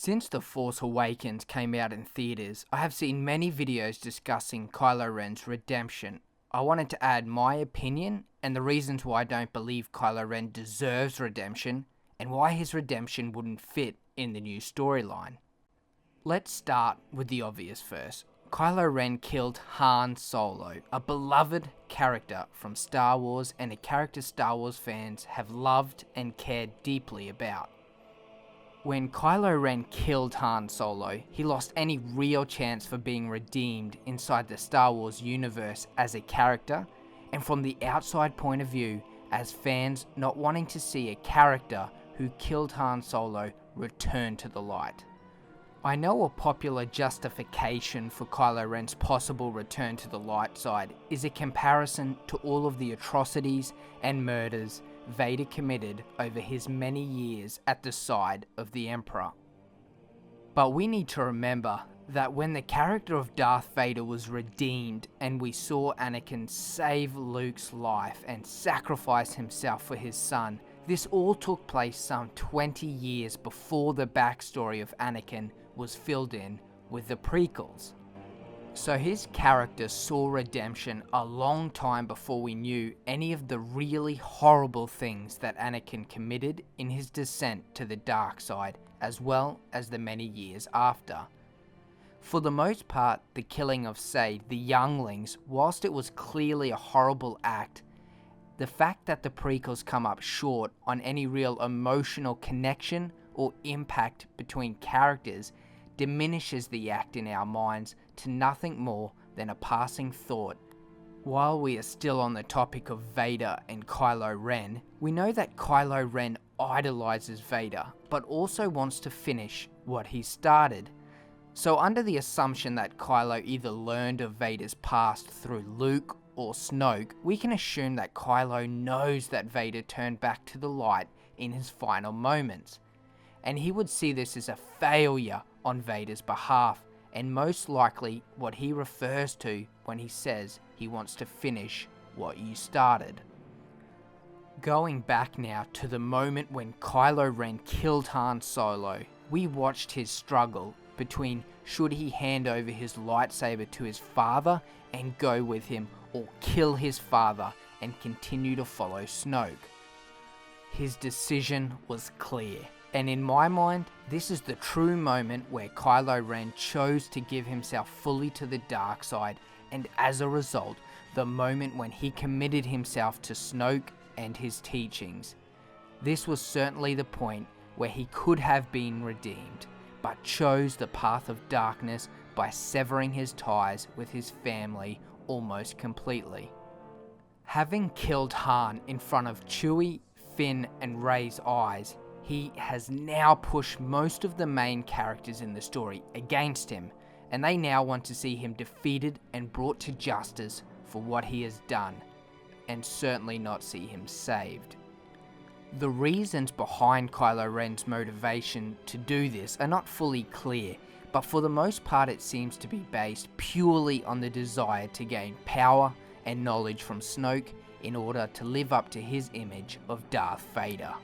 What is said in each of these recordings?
Since The Force Awakens came out in theaters, I have seen many videos discussing Kylo Ren's redemption. I wanted to add my opinion and the reasons why I don't believe Kylo Ren deserves redemption and why his redemption wouldn't fit in the new storyline. Let's start with the obvious first. Kylo Ren killed Han Solo, a beloved character from Star Wars and a character Star Wars fans have loved and cared deeply about. When Kylo Ren killed Han Solo, he lost any real chance for being redeemed inside the Star Wars universe as a character, and from the outside point of view, as fans not wanting to see a character who killed Han Solo return to the light. I know a popular justification for Kylo Ren's possible return to the light side is a comparison to all of the atrocities and murders Vader committed over his many years at the side of the Emperor. But we need to remember that when the character of Darth Vader was redeemed and we saw Anakin save Luke's life and sacrifice himself for his son, this all took place some 20 years before the backstory of Anakin was filled in with the prequels. So his character saw redemption a long time before we knew any of the really horrible things that Anakin committed in his descent to the dark side, as well as the many years after. For the most part, the killing of, say, the younglings, whilst it was clearly a horrible act, the fact that the prequels come up short on any real emotional connection or impact between characters diminishes the act in our minds to nothing more than a passing thought. While we are still on the topic of Vader and Kylo Ren, we know that Kylo Ren idolizes Vader, but also wants to finish what he started. So under the assumption that Kylo either learned of Vader's past through Luke or Snoke, we can assume that Kylo knows that Vader turned back to the light in his final moments, and he would see this as a failure on Vader's behalf, and most likely what he refers to when he says he wants to finish what you started. Going back now to the moment when Kylo Ren killed Han Solo, we watched his struggle between should he hand over his lightsaber to his father and go with him, or kill his father and continue to follow Snoke. His decision was clear, and in my mind, this is the true moment where Kylo Ren chose to give himself fully to the dark side, and as a result, the moment when he committed himself to Snoke and his teachings. This was certainly the point where he could have been redeemed, but chose the path of darkness by severing his ties with his family almost completely. Having killed Han in front of Chewie, Finn and Rey's eyes, he has now pushed most of the main characters in the story against him, and they now want to see him defeated and brought to justice for what he has done, and certainly not see him saved. The reasons behind Kylo Ren's motivation to do this are not fully clear, but for the most part it seems to be based purely on the desire to gain power and knowledge from Snoke in order to live up to his image of Darth Vader.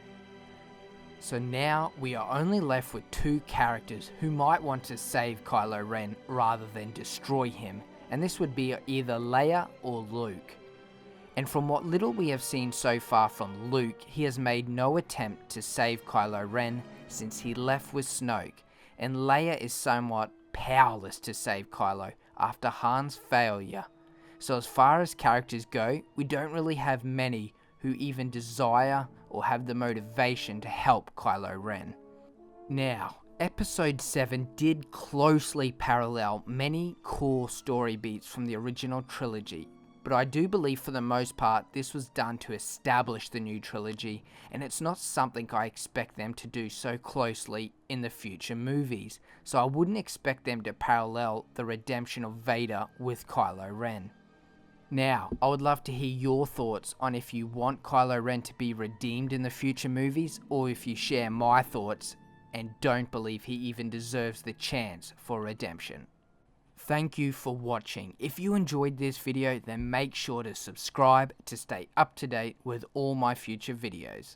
So now we are only left with two characters who might want to save Kylo Ren rather than destroy him, and this would be either Leia or Luke. And from what little we have seen so far from Luke, he has made no attempt to save Kylo Ren since he left with Snoke, and Leia is somewhat powerless to save Kylo after Han's failure. So as far as characters go, we don't really have many who even desire or have the motivation to help Kylo Ren. Now, Episode VII did closely parallel many core story beats from the original trilogy, but I do believe for the most part this was done to establish the new trilogy, and it's not something I expect them to do so closely in the future movies, so I wouldn't expect them to parallel the redemption of Vader with Kylo Ren. Now, I would love to hear your thoughts on if you want Kylo Ren to be redeemed in the future movies, or if you share my thoughts and don't believe he even deserves the chance for redemption. Thank you for watching. If you enjoyed this video, then make sure to subscribe to stay up to date with all my future videos.